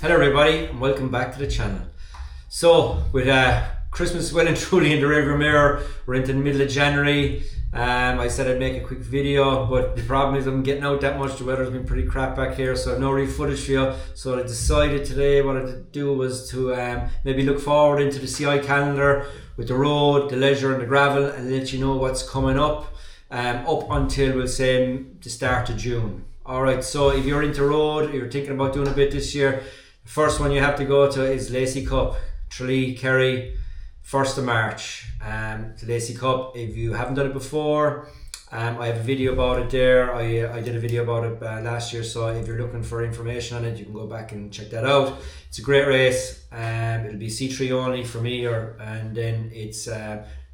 Hello everybody and welcome back to the channel. So with Christmas well and truly in the rearview mirror, we're into the middle of January. I said I'd make a quick video, but the problem is I'm getting out that much. The weather's been pretty crap back here, so no real footage for you. So I decided today what I'd do was to maybe look forward into the CI calendar with the road, the leisure and the gravel, and let you know what's coming up until we'll say the start of June. Alright, so if you're into road, you're thinking about doing a bit this year, the first one you have to go to is Lacey Cup, Tralee, Kerry, 1st of March. The Lacey Cup, if you haven't done it before, I have a video about it there. I did a video about it last year, so if you're looking for information on it, you can go back and check that out. It's a great race. It'll be C3 only for me, and then it's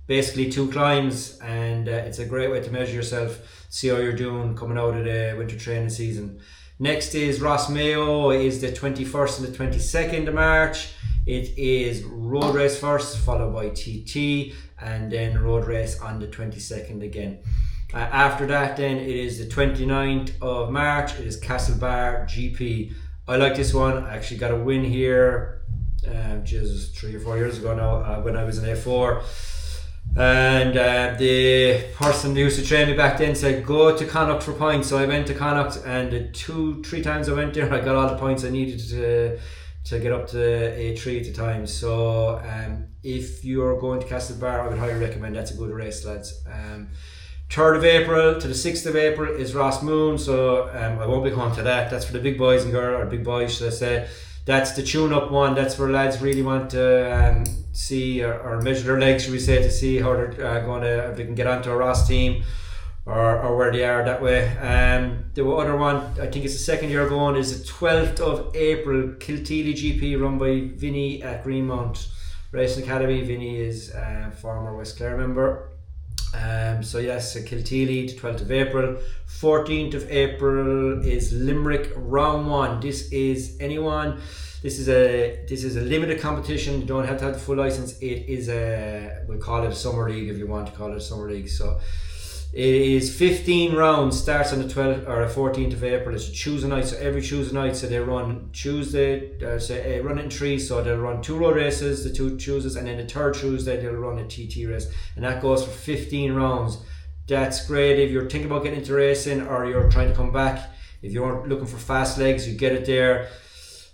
basically 2 climbs, and it's a great way to measure yourself, see how you're doing coming out of the winter training season. Next is Ross Mayo, is the 21st and the 22nd of March. It is road race first, followed by TT, and then road race on the 22nd again. After that then it is the 29th of March, it is Castlebar GP. I like this one. I actually got a win here, 3 or 4 years ago now, when I was in A4. And the person who used to train me back then said go to Connacht for points, so I went to Connacht, and the 2-3 times I went there I got all the points I needed to get up to A3 at the time. So if you're going to Castlebar, I would highly recommend. That's a good race, lads. 3rd of April to the 6th of April is Ross Moon, so I won't be going to that. That's for the big boys and girls, or big boys should I say. That's the tune-up one. That's where lads really want to see or measure their legs, should we say, to see how they're going to, if they can get onto a Ross team or where they are that way. The other one, I think it's the second year going, is the 12th of April, Kilteely GP, run by Vinny at Greenmount Racing Academy. Vinny is a former West Clare member. So yes, Kilteely, the 12th of April. 14th of April is Limerick Round 1. This is anyone. This is a limited competition. You don't have to have the full license. It is we'll call it a summer league if you want to call it a summer league. So it is 15 rounds. Starts on the 12th or 14th of April. It's a Tuesday night. So every Tuesday night, so they run Tuesday. Run it in 3. So they'll run 2 road races, the 2 Tuesdays, and then the 3rd Tuesday they'll run a TT race, and that goes for 15 rounds. That's great if you're thinking about getting into racing, or you're trying to come back. If you're looking for fast legs, you get it there.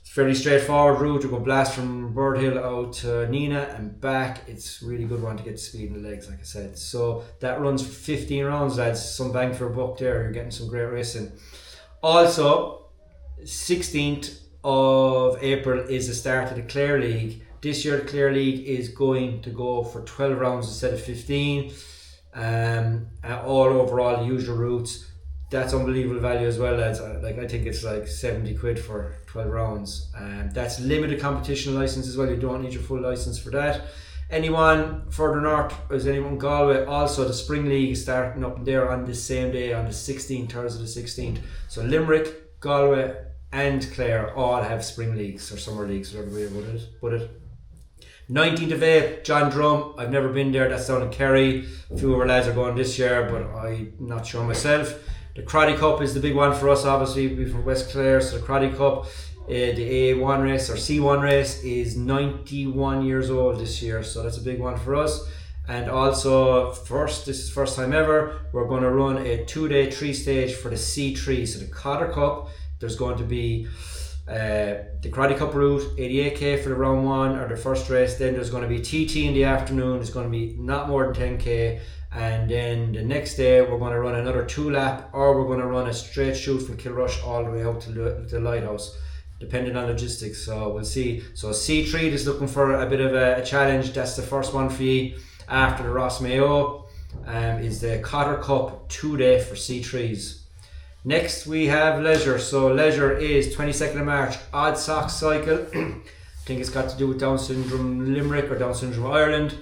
It's fairly straightforward route. You go blast from Bird Hill out to Nina and back. It's really good one to get speed in the legs, like I said. So that runs for 15 rounds, lads. Some bang for a buck there. You're getting some great racing. Also, 16th of April is the start of the Clare League. This year the Clare League is going to go for 12 rounds instead of 15. All overall usual routes. That's unbelievable value as well, lads. I think it's like 70 quid for 12 rounds. That's limited competition license as well. You don't need your full license for that. Anyone further north, is anyone Galway? Also, the Spring League is starting up there on the same day, on the 16th, Thursday the 16th. So Limerick, Galway and Clare all have Spring Leagues or Summer Leagues, whatever way you put it. 19th of April, John Drum. I've never been there. That's down in Kerry. A few of our lads are going this year, but I'm not sure myself. The Croddy Cup is the big one for us, obviously. We're from West Clare, so the Croddy Cup, the A1 race or C1 race, is 91 years old this year, so that's a big one for us. And also, this is first time ever, we're going to run a 2-day 3-stage for the C3. So the Cotter Cup, there's going to be the Croddy Cup route, 88k for the round 1 or the first race. Then there's going to be TT in the afternoon. It's going to be not more than 10k. And then the next day we're going to run another 2-lap, or we're going to run a straight shoot from Kilrush all the way out to the Lighthouse, depending on logistics. So we'll see. So C3 is looking for a bit of a challenge. That's the first one for you after the Ross Mayo. Is the Cotter Cup 2-day for C3s. Next we have Leisure. So Leisure is 22nd of March, Odd Sock Cycle. I think it's got to do with Down Syndrome Limerick or Down Syndrome Ireland.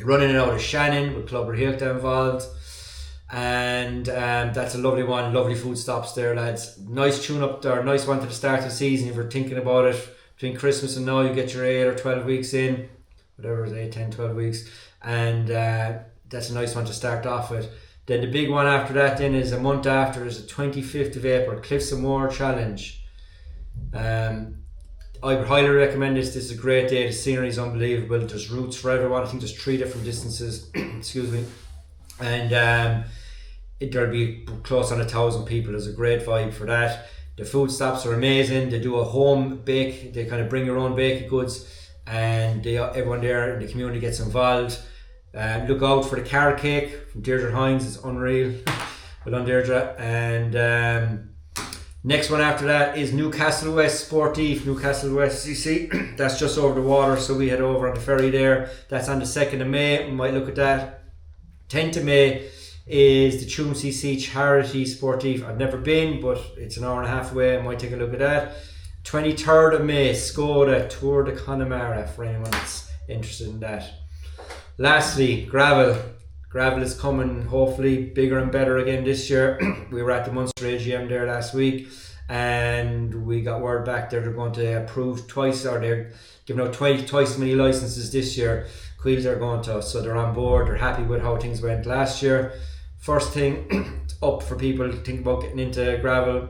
Running it out of Shannon with Clubber Hilta involved, and that's a lovely one. Lovely food stops there, lads. Nice tune up there, nice one to the start of the season. If you're thinking about it, between Christmas and now, you get your 8 or 12 weeks in, whatever it is, 8, 10, 12 weeks, and that's a nice one to start off with. Then the big one after that then is a month after, is the 25th of April, Cliffs of Moher Challenge. I would highly recommend this. This is a great day. The scenery is unbelievable. There's routes for everyone. I think there's 3 different distances. Excuse me. And there'll be close on 1,000 people. There's a great vibe for that. The food stops are amazing. They do a home bake. They kind of bring your own baked goods, and everyone there in the community gets involved. Look out for the carrot cake from Deirdre Hines. It's unreal. Well done, Deirdre. And next one after that is Newcastle West Sportif, Newcastle West CC. That's just over the water, so we head over on the ferry there. That's on the 2nd of May. We might look at that. 10th of May is the Tuam CC Charity Sportif. I've never been, but it's an hour and a half away. I might take a look at that. 23rd of May, Skoda Tour de Connemara, for anyone that's interested in that. Lastly, gravel. Gravel is coming, hopefully bigger and better again this year. We were at the Munster AGM there last week, and we got word back there they're going to approve twice, or they're giving out twice as many licenses this year. Queens are going to, so they're on board. They're happy with how things went last year. First thing up for people to think about getting into gravel,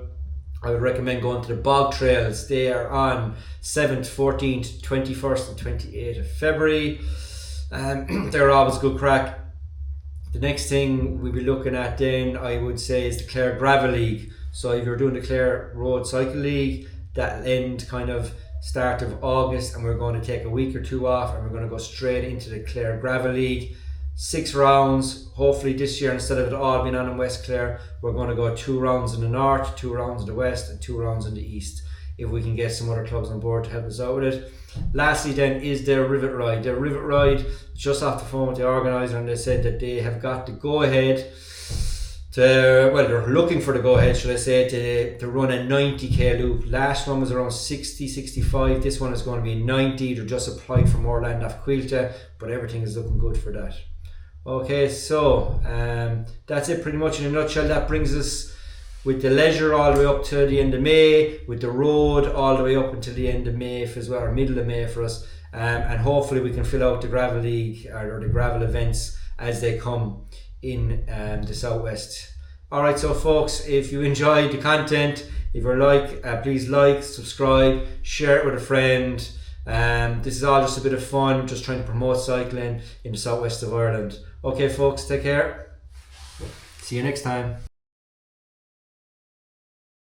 I would recommend going to the bog trails. They are on 7th, 14th, 21st and 28th of February. They're always good crack. The next thing we'll be looking at then, I would say, is the Clare Gravel League. So if you're doing the Clare Road Cycle League, that'll end kind of start of August, and we're going to take a week or 2 off, and we're going to go straight into the Clare Gravel League. 6 rounds. Hopefully this year, instead of it all being on in West Clare, we're going to go 2 rounds in the north, 2 rounds in the west, and 2 rounds in the east, if we can get some other clubs on board to help us out with it. Lastly then is their Rivet Ride. Their Rivet Ride, just off the phone with the organiser, and they said that they have got the go ahead to, well, they're looking for the go ahead, should I say, to run a 90k loop. Last one was around 60, 65. This one is going to be 90. They're just applied for more land off Quilta, but everything is looking good for that. Okay, so that's it pretty much in a nutshell. That brings us with the leisure all the way up to the end of May, with the road all the way up until the end of May as well, or middle of May for us. And hopefully we can fill out the gravel league or the gravel events as they come in the southwest. Alright, so folks, if you enjoyed the content, if you're please like, subscribe, share it with a friend. This is all just a bit of fun, just trying to promote cycling in the southwest of Ireland. Okay folks, take care. See you next time.